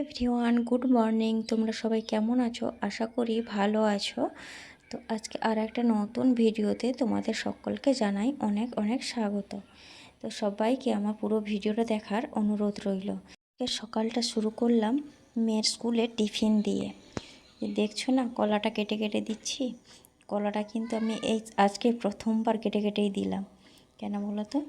Everyone, good morning. তোমরা সবাই কেমন আছো? আশা করি ভালো আছো। তো আজকে আর একটা নতুন ভিডিওতে তোমাদের সকলকে জানাই অনেক অনেক স্বাগত। তো সবাইকে আমার পুরো ভিডিওটা দেখার অনুরোধ রইল। সকালটা শুরু করলাম মেয়ের স্কুলে টিফিন দিয়ে। দেখছো না, কলাটা কেটে কেটে দিচ্ছি। কলাটা কিন্তু আমি আজকে প্রথমবার কেটে কেটেই দিলাম। কেন বলো তো?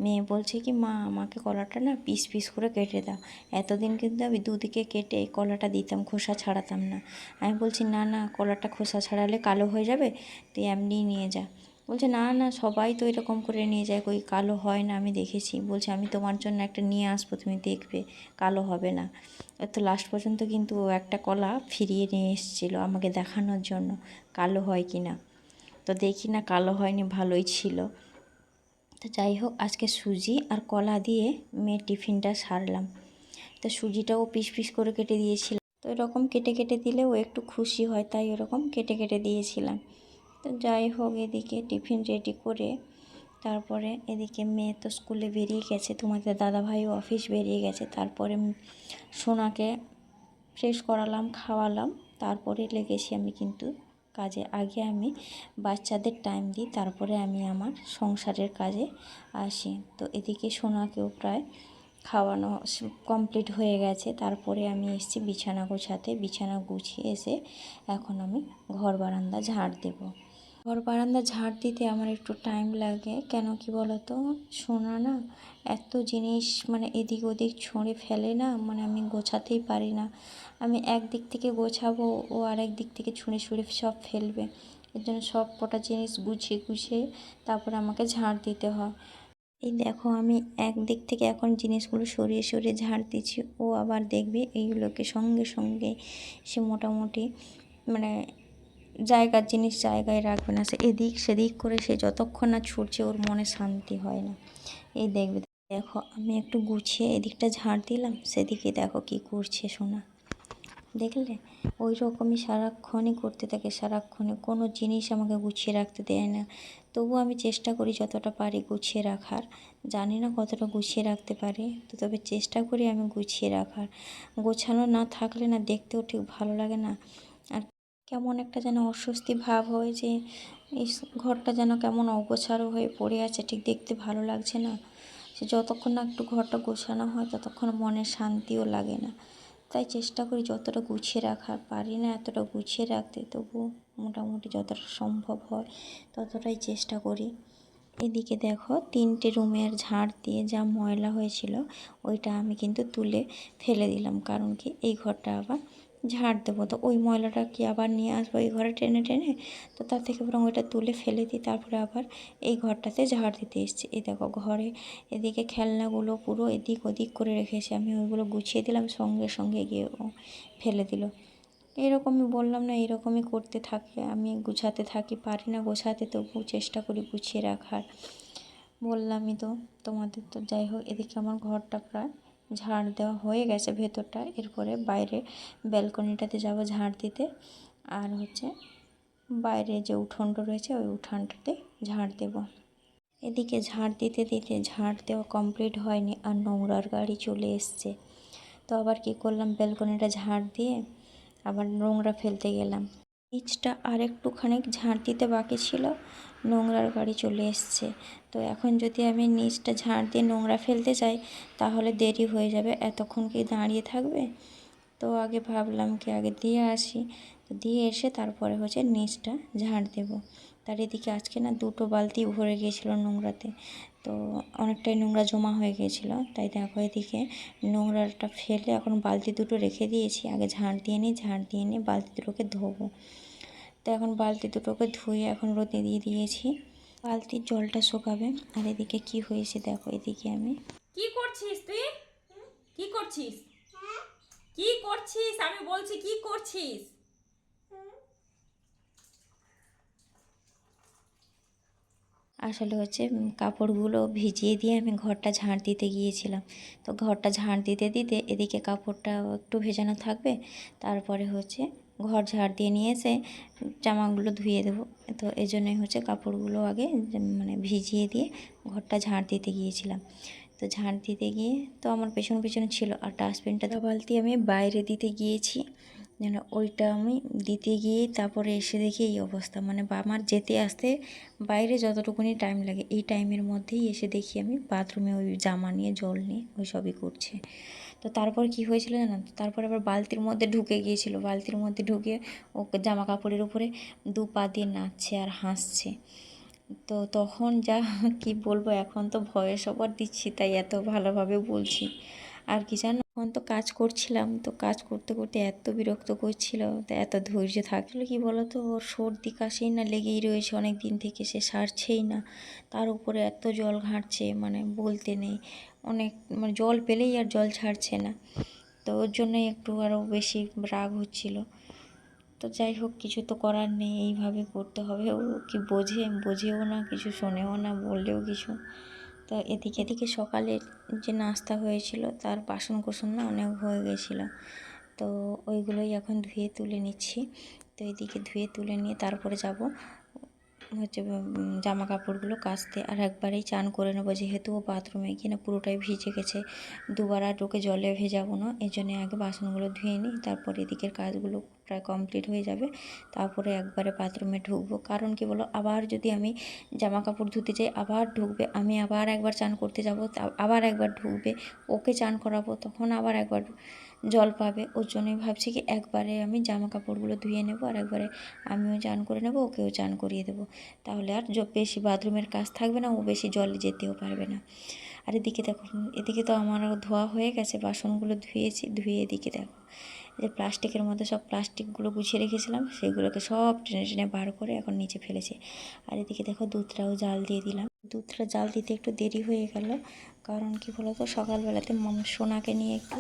মেয়ে বলছে কি, মা আমাকে কলাটা না পিস পিস করে কেটে দাও। এতদিন কিন্তু আমি দুদিকে কেটে কলাটা দিতাম, খোসা ছাড়াতাম না। আমি বলছি না না, কলাটা খোসা ছাড়ালে কালো হয়ে যাবে, তুই এমনিই নিয়ে যা। বলছে না না, সবাই তো এরকম করে নিয়ে যায়, কই কালো হয় না, আমি দেখেছি। বলছে আমি তোমার জন্য একটা নিয়ে আসবো, তুমি দেখবে কালো হবে না। তো লাস্ট পর্যন্ত কিন্তু ও একটা কলা ফিরিয়ে নিয়ে এসেছিলো আমাকে দেখানোর জন্য কালো হয় কি না। তো দেখি না, কালো হয়নি, ভালোই ছিল। তো যাই হোক, আজকে সুজি আর কলা দিয়ে মেয়ের টিফিনটা সারলাম। তো সুজিটাও পিস পিস করে কেটে দিয়েছিলাম। তো এরকম কেটে কেটে দিলে ও একটু খুশি হয়, তাই এরকম কেটে কেটে দিয়েছিলাম। তো যাই হোক, এদিকে টিফিন রেডি করে তারপরে এদিকে মেয়ে তো স্কুলে বেরিয়ে গেছে, তোমাদের দাদাভাইও অফিস বেরিয়ে গেছে। তারপরে সোনাকে ফ্রেশ করালাম, খাওয়ালাম, তারপরে লেগেছি আমি কিন্তু কাজে। আগে আমি বাচ্চাদের টাইম দিই, তারপরে আমি আমার সংসারের কাজে আসি। তো এদিকে সোনাকেও প্রায় খাওয়ানো কমপ্লিট হয়ে গেছে। তারপরে আমি এসেছি বিছানা গোছাতে। বিছানা গুছিয়ে এসে এখন আমি ঘর বারান্দা ঝাড় দেব। ঘর বারান্দা ঝাড় দিতে আমার একটু টাইম লাগে। কেন কি বলো তো, সোনা না এত জিনিস মানে এদিক ওদিক ছুঁড়ে ফেলে না, মানে আমি গোছাতেই পারি না। আমি একদিক থেকে গোছাবো, ও আরেক দিক থেকে ছুঁড়ে ছুঁড়ে সব ফেলবে। এর জন্য সব কটা জিনিস গুছিয়ে গুছিয়ে তারপরে আমাকে ঝাড় দিতে হয়। এই দেখো, আমি একদিক থেকে এখন জিনিসগুলো সরিয়ে সরিয়ে ঝাড় দিচ্ছি। ও আবার দেখবে এইগুলোকে সঙ্গে সঙ্গে সে মোটামুটি মানে জায়গার জিনিস জায়গায় রাখবে না। সে এদিক সেদিক করে সে যতক্ষণ না ছুটছে, ওর মনে শান্তি হয় না। এই দেখবে, দেখো আমি একটু গুছিয়ে এদিকটা ঝাড় দিলাম, সেদিকে দেখো কি করছে সোনা। দেখলে, ওই রকমই সারাক্ষণই করতে থাকে। সারাক্ষণে কোনো জিনিস আমাকে গুছিয়ে রাখতে দেয় না। তবু আমি চেষ্টা করি যতটা পারি গুছিয়ে রাখার। জানি না কতটা গুছিয়ে রাখতে পারি, তো তবে চেষ্টা করি আমি গুছিয়ে রাখার। গোছানো না থাকলে না দেখতেও ঠিক ভালো লাগে না। আর কেমন একটা যেন অস্বস্তি ভাব হয় যে এই ঘরটা যেন কেমন অগোছালো হয়ে পড়ে আছে, ঠিক দেখতে ভালো লাগছে না। সে যতক্ষণ না একটু ঘরটা গোছানো হয় ততক্ষণ মনে শান্তিও লাগে না। তাই চেষ্টা করি যতটা গুছিয়ে রাখার। পারি না এতটা গুছিয়ে রাখতে, তবু মোটামুটি যতটা সম্ভব হয় ততটাই চেষ্টা করি। এদিকে দেখো, 3টে রুমের ঝাড় দিয়ে যা ময়লা হয়েছিল ওইটা আমি কিন্তু তুলে ফেলে দিলাম। কারণ কি, এই ঘরটা আবার ঝাড় দেবো, তো ওই ময়লাটা কি আবার নিয়ে আসবো এই ঘরে টেনে টেনে? তো তার থেকে বরং ওইটা তুলে ফেলে দিই, তারপরে আবার এই ঘরটাতে ঝাড় দিতে এসেছি। এই দেখো, ঘরে এদিকে খেলনাগুলো পুরো এদিক ওদিক করে রেখেছি, আমি ওইগুলো গুছিয়ে দিলাম, সঙ্গে সঙ্গে গিয়ে ও ফেলে দিল। এরকমই বললাম না, এরকমই করতে থাকে। আমি গুছাতে থাকি, পারি না গোছাতে, তবু চেষ্টা করি গুছিয়ে রাখার। বললামই তো তোমাদের। তো যাই হোক, এদিকে আমার ঘরটা প্রায় ঝাড় দেওয়া হয়ে গেছে ভেতরটা। এরপরে বাইরে ব্যালকনিটাতে যাব ঝাড় দিতে, আর হচ্ছে বাইরে যে উঠোনটা রয়েছে ওই উঠানটাতে ঝাড় দেব। এদিকে ঝাড় দিতে দিতে ঝাড় দেওয়া কমপ্লিট হয়নি, আর নোংরার গাড়ি চলে এসছে। তো আবার কি করলাম, ব্যালকনিটা ঝাড় দিয়ে আবার নোংরা ফেলতে গেলাম। নিচটা আর একটুখানি ঝাড় দিতে বাকি ছিল, নোংরার গাড়ি চলে এসছে। তো এখন যদি আমি নিচটা ঝাড় দিয়ে নোংরা ফেলতে যাই তাহলে দেরি হয়ে যাবে। এতক্ষণ কি দাঁড়িয়ে থাকবে? তো আগে ভাবলাম কি আগে দিয়ে আসি। তো দিয়ে এসে তারপরে হচ্ছে নিচটা ঝাড় দেব। তার এদিকে আজকে না 2টো বালতি ভরে গিয়েছিলো নোংরাতে, তো অনেকটাই নোংরা জমা হয়ে গিয়েছিলো। তাই দেখো, এদিকে নোংরাটা ফেলে এখন বালতি 2টো রেখে দিয়েছি। আগে ঝাড় দিয়ে নিই, বালতি 2টোকে ধোবো। তো এখন বালতি 2টোকে ধুয়ে এখন রোদে দিয়ে দিয়েছি, বালতির জলটা শুকাবে। আর এদিকে কি হয়েছে দেখো, এদিকে আমি কি করছিস তুই? কি করছিস? কি করছিস আমি বলছি, কি করছিস? আসলে হচ্ছে কাপড়গুলো ভিজিয়ে দিয়ে আমি ঘরটা ঝাড় দিতে গিয়েছিলাম। তো ঘরটা ঝাড় দিতে দিতে এদিকে কাপড়টা একটু ভেজানো থাকবে, তারপরে হচ্ছে ঘর ঝাড় দিয়ে নিয়ে এসে জামাগুলো ধুয়ে দেবো। তো এই জন্যই হচ্ছে কাপড়গুলো আগে মানে ভিজিয়ে দিয়ে ঘরটা ঝাড় দিতে গিয়েছিলাম। তো ঝাঁট দিতে গিয়ে তো আমার পেছন পেছনে ছিল, আর ডাস্টবিনটা বালতি আমি বাইরে দিতে গিয়েছি, যেন ওইটা আমি দিতে গিয়ে তারপরে এসে দেখি এই অবস্থা। মানে আমার যেতে আসতে বাইরে যতটুকুনি টাইম লাগে এই টাইমের মধ্যেই এসে দেখি আমি বাথরুমে ওই জামা নিয়ে জল নিয়ে ওই সবই করছে। তো তারপর কি হয়েছিল জানো, তারপর আবার বালতির মধ্যে ঢুকে গিয়েছিল, বালতির মধ্যে ঢুকে ও জামা কাপড়ের উপরে দু পা দিয়ে নাচছে আর হাসছে। তো তখন যা কি বলবো, এখন তো ভয়েস ওভার দিচ্ছি তাই এত ভালোভাবে বলছি। আর কি জানো, এখন তো কাজ করছিলাম, তো কাজ করতে করতে এত বিরক্ত করছিল, তো এত ধৈর্য থাকলে কি বলো তো, ওর সর্দি কাশি না লেগেই রয়েছে অনেক দিন থেকে, সে সারছেই না। তার উপরে এত জল ঘাঁটছে, মানে বলতে নেই, অনেক মানে জল পেলেই আর জল ছাড়ছে না। তো ওর জন্যই একটু আরও বেশি রাগ হচ্ছিল। তো যাই হোক, কিছু তো করার নেই, এইভাবে করতে হবে। ও কি বোঝেও না, কিছু শোনেও না, বললেও কিছু। তো এদিকে এদিকে সকালে যে নাস্তা হয়েছিল তার বাসন কোসন না অনেক হয়ে গেছিলো, তো ওইগুলোই এখন ধুয়ে তুলে নিচ্ছি। তো এদিকে ধুয়ে তুলে নিয়ে তারপরে যাব হচ্ছে জামা কাপড়গুলো কাচতে, আর একবারেই চান করে নেবো, যেহেতু ও বাথরুমে কিনা পুরোটাই ভিজে গেছে, দুবার আর ঢুকে জলে ভেজাবো না, এই জন্যে আগে বাসনগুলো ধুয়ে নিই, তারপর এদিকের কাজগুলো প্রায় কমপ্লিট হয়ে যাবে, তারপরে একবারে বাথরুমে ঢুকবো। কারণ কি বলো, আবার যদি আমি জামা কাপড় ধুতে যাই আবার ঢুকবে, আমি আবার একবার চান করতে যাব, আবার একবার ঢুকবে, ওকে চান করাবো, তখন আবার একবার জল পাবে। ওর জন্যই ভাবছি কি একবারে আমি জামা কাপড়গুলো ধুয়ে নেব, আর একবারে আমিও চান করে নেব, ওকেও চান করিয়ে দেবো, তাহলে আর বেশি বাথরুমের কাজ থাকবে না, ও বেশি জলে যেতেও পারবে না। আর এদিকে দেখো, এদিকে তো আমারও ধোয়া হয়ে গেছে, বাসনগুলো ধুয়েছি, ধুয়ে এদিকে দেখো যে প্লাস্টিকের মধ্যে সব প্লাস্টিকগুলো গুছিয়ে রেখেছিলাম, সেগুলোকে সব টেনে টেনে বার করে এখন নিচে ফেলেছি। আর এদিকে দেখো দুধটাও জাল দিয়ে দিলাম। দুধটা জাল দিতে একটু দেরি হয়ে গেল, কারণ কি বলতো, সকালবেলাতে সোনাকে নিয়ে একটু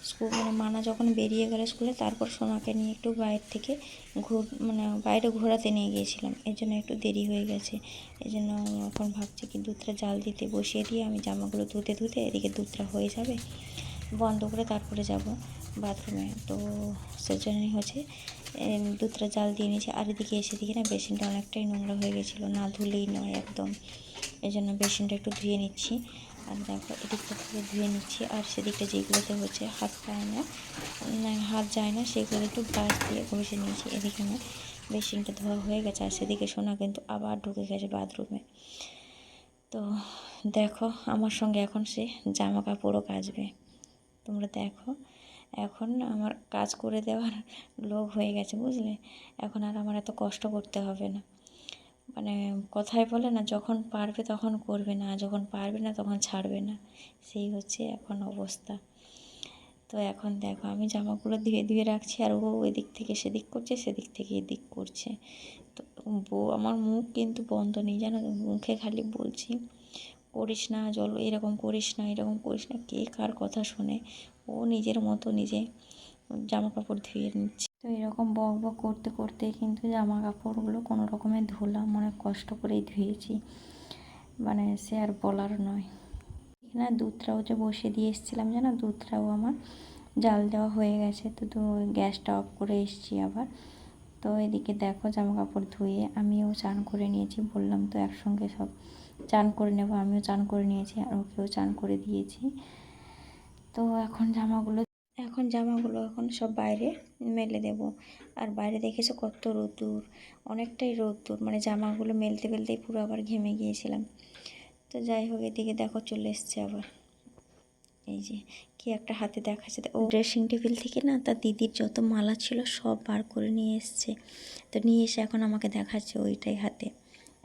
স্কুল, মানে মানা যখন বেরিয়ে গেল স্কুলে, তারপর সোনাকে নিয়ে একটু বাইরে থেকে বাইরে ঘোরাতে নিয়ে গিয়েছিলাম, এই জন্য একটু দেরি হয়ে গেছে। এই জন্য এখন ভাবছি কি দুধটা জাল দিতে বসিয়ে দিয়ে আমি জামাগুলো ধুতে ধুতে এদিকে দুধটা হয়ে যাবে, বন্ধ করে তারপরে যাব বাথরুমে। তো সেজন্যই হচ্ছে দুধটা জাল দিয়ে নিয়েছি। আর এদিকে এসে দিকে না বেসিনটা অনেকটাই নোংরা হয়ে গেছিলো, না ধুলেই নয় একদম, এই জন্য বেসিনটা একটু ধুয়ে নিচ্ছি। আর দেখো এদিকটা থেকে ধুয়ে নিচ্ছি, আর সেদিকটা যেগুলোতে হচ্ছে হাত পায় না, হাত যায় না, সেগুলো একটু ব্রাশ দিয়ে ঘষে নিয়েছি। এদিকে আমার বেসিনটা ধোয়া হয়ে গেছে, আর সেদিকে সোনা কিন্তু আবার ঢুকে গেছে বাথরুমে। তো দেখো আমার সঙ্গে এখন সে জামা কাপড়ও কাচবে, তোমরা দেখো, এখন আমার কাজ করে দেওয়ার লোক হয়ে গেছে, বুঝলে, এখন আর আমার এত কষ্ট করতে হবে না। মানে কথায় বলে না, যখন পারবে তখন করবে না, যখন পারবে না তখন ছাড়বে না, সেই হচ্ছে এখন অবস্থা। তো এখন দেখো আমি জামাগুলো ধুয়ে ধুয়ে রাখছি, আর ও এদিক থেকে সেদিক করছে, সেদিক থেকে এদিক করছে। তো আমার মুখ কিন্তু বন্ধ নেই জানো, মুখে খালি বলছি করিস না, জল এরকম করিস না, এরকম করিস না, কে কার কথা শোনে, ও নিজের মতো নিজে জামা কাপড় ধুয়ে নিচ্ছে। তো এরকম বক বক করতে করতে কিন্তু জামা কাপড়গুলো কোনো রকমে ধুলাম, অনেক কষ্ট করেই ধুয়েছি, মানে সে আর বলার নয়। এখানে দুধটাও যে বসিয়ে দিয়ে এসেছিলাম জানো, দুধটাও আমার জাল দেওয়া হয়ে গেছে। তো গ্যাসটা অফ করে এসেছি আবার। তো এদিকে দেখো জামা কাপড় ধুয়ে আমিও চান করে নিয়েছি, বললাম তো একসঙ্গে সব চান করে নেব, আমিও চান করে নিয়েছি আর ওকেও চান করে দিয়েছি। তো এখন জামাগুলো এখন সব বাইরে মেলে দেব। আর বাইরে দেখেছো কত রোদ্দুর, অনেকটাই রোদ্দুর, মানে জামাগুলো মেলতে মেলতেই পুরো আবার ঘেমে গিয়েছিলাম। তো যাই হোক, এদিকে দেখো চলে এসছে আবার, এই যে কি একটা হাতে দেখাচ্ছে, ও ড্রেসিং টেবিল থেকে না তার দিদির যত মালা ছিল সব বার করে নিয়ে এসছে। তো নিয়ে এসে এখন আমাকে দেখাচ্ছে ওইটাই হাতে,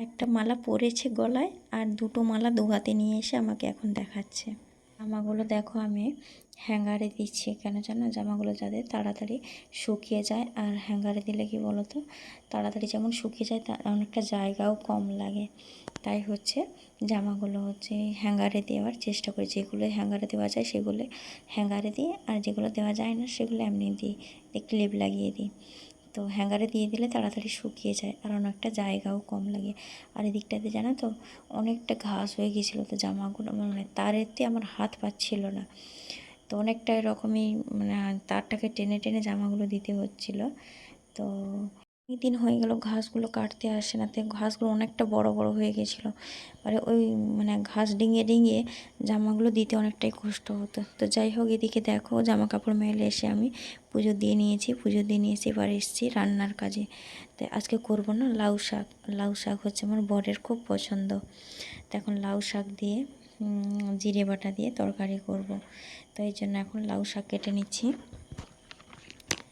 একটা মালা পরেছে গলায়, আর দুটো মালা দু হাতে নিয়ে এসে আমাকে এখন দেখাচ্ছে। জামাগুলো দেখো আমি হ্যাঙ্গারে দিচ্ছি, কেন জানো, জামাগুলো যাতে তাড়াতাড়ি শুকিয়ে যায়, আর হ্যাঙ্গারে দিলে কি বলো তো, তাড়াতাড়ি যেমন শুকিয়ে যায়, তার অনেকটা জায়গাও কম লাগে, তাই হচ্ছে জামাগুলো হচ্ছে হ্যাঙ্গারে দেওয়ার চেষ্টা করি, যেগুলো হ্যাঙ্গারে দেওয়া যায় সেগুলো হ্যাঙ্গারে দিই, আর যেগুলো দেওয়া যায় না সেগুলো এমনি দিই, ক্লিপ লাগিয়ে দিই। তো হ্যাঙ্গারে দিয়ে দিলে তাড়াতাড়ি শুকিয়ে যায়, আর অনেকটা জায়গাও কম লাগে। আর এদিকটাতে জানো তো অনেকটা ঘাস হয়ে গিয়েছিলো, তো জামাগুলো মানে তারেতে আমার হাত পাচ্ছিল না, তো অনেকটা এরকমই মানে তারটাকে টেনে টেনে জামাগুলো দিতে হচ্ছিলো। তো দিন হয়ে গেল ঘাসগুলো কাটতে আসে না, তো ঘাসগুলো অনেকটা বড় বড় হয়ে গেছিলো। আর ওই মানে ঘাস ডিঙিয়ে ডিঙিয়ে জামাগুলো দিতে অনেকটাই কষ্ট হতো। তো যাই হোক, এদিকে দেখো জামা কাপড় মেলে এসে আমি পুজো দিয়ে নিয়েছি। পুজো দিয়ে নিয়ে এসে এবার এসেছি রান্নার কাজে। তো আজকে করব না লাউ শাক। লাউ শাক হচ্ছে আমার বরের খুব পছন্দ। তো এখন লাউ শাক দিয়ে জিরে বাটা দিয়ে তরকারি করব। তো এই জন্য এখন লাউ শাক কেটে নিচ্ছি।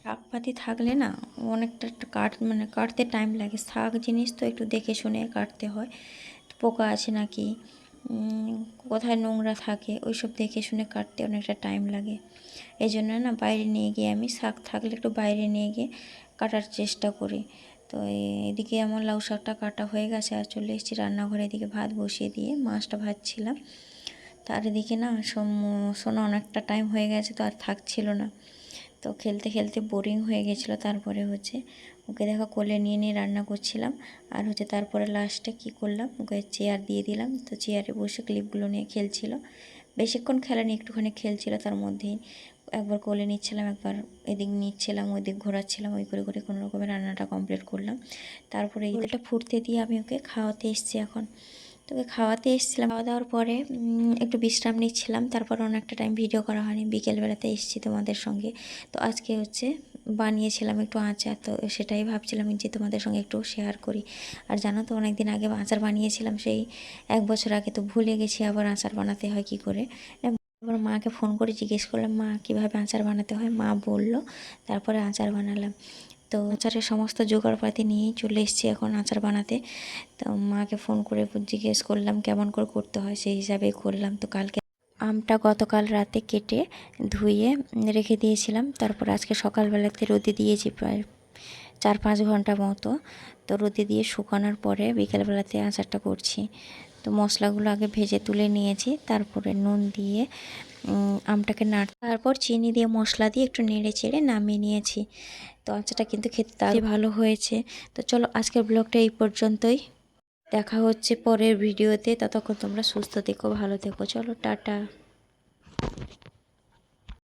শাকপাতি থাকলে না অনেকটা একটু কাটতে টাইম লাগে। শাক জিনিস তো একটু দেখে শুনে কাটতে হয়। পোকা আছে নাকি, কোথায় নোংরা থাকে, ওইসব দেখে শুনে কাটতে অনেকটা টাইম লাগে। এই জন্য না বাইরে নিয়ে গিয়ে আমি শাক থাকলে একটু বাইরে নিয়ে গিয়ে কাটার চেষ্টা করি। তো এদিকে আমার লাউ শাকটা কাটা হয়ে গেছে, আর চলে এসেছি রান্নাঘরে। এদিকে ভাত বসিয়ে দিয়ে মাছটা ভাজছিলাম। তার এদিকে না সোনা অনেকটা টাইম হয়ে গেছে, তো আর থাকছিল না। তো খেলতে খেলতে বোরিং হয়ে গেছিলো। তারপরে হচ্ছে ওকে দেখো কোলে নিয়ে নিয়ে রান্না করছিলাম। আর হচ্ছে তারপরে লাস্টে কি করলাম, ওকে চেয়ার দিয়ে দিলাম। তো চেয়ারে বসে ক্লিপগুলো নিয়ে খেলছিল। বেশিক্ষণ খেলেনি, একটুখানি খেলছিল। তার মধ্যেই একবার কোলে নিচ্ছিলাম, একবার এদিক নিচ্ছিলাম, ওইদিক ঘোরাচ্ছিলাম। ওই করে করে কোনো রকমের রান্নাটা কমপ্লিট করলাম। তারপরে এইটা ফুটতে দিয়ে আমি ওকে খাওয়াতে এসেছি এখন। তোকে খাওয়াতে এসেছিলাম। খাওয়া দাওয়ার পরে একটু বিশ্রাম নিচ্ছিলাম। তারপর অনেকটা টাইম ভিডিও করা হয়নি, বিকেলবেলাতে এসেছি তোমাদের সঙ্গে। তো আজকে হচ্ছে বানিয়েছিলাম একটু আচার, তো সেটাই ভাবছিলাম যে তোমাদের সঙ্গে একটু শেয়ার করি। আর জানো তো অনেক দিন আগে আচার বানিয়েছিলাম, সেই 1 বছর আগে। তো ভুলে গেছি আবার আচার বানাতে হয় কি করে। এবার মাকে ফোন করে জিজ্ঞেস করলাম, মা কীভাবে আচার বানাতে হয়। মা বলল, তারপরে আচার বানালাম। তো আচারের সমস্ত জোগাড়পাতি নিয়েই চলে এসেছি এখন আচার বানাতে। তো মাকে ফোন করে জিজ্ঞেস করলাম কেমন করে করতে হয়, সেই হিসাবেই করলাম। তো কালকে আমটা গতকাল রাতে কেটে ধুয়ে রেখে দিয়েছিলাম। তারপর আজকে সকালবেলাতে রোদে দিয়েছি প্রায় 4-5 ঘন্টা মতো। তো রোদে দিয়ে শুকানোর পরে বিকেলবেলাতে আচারটা করছি। তো মশলাগুলো আগে ভেজে তুলে নিয়েছি, তারপরে নুন দিয়ে আমটাকে তারপর চিনি দিয়ে মশলা দিয়ে একটু নেড়ে চেড়ে নামিয়ে নিয়েছি। তো আচারটা কিন্তু খেতে তার ভালো হয়েছে। তো চলো আজকের ব্লগটা এই পর্যন্তই। দেখা হচ্ছে পরের ভিডিওতে। ততক্ষণ তোমরা সুস্থ থেকো, ভালো থেকো। চলো টাটা।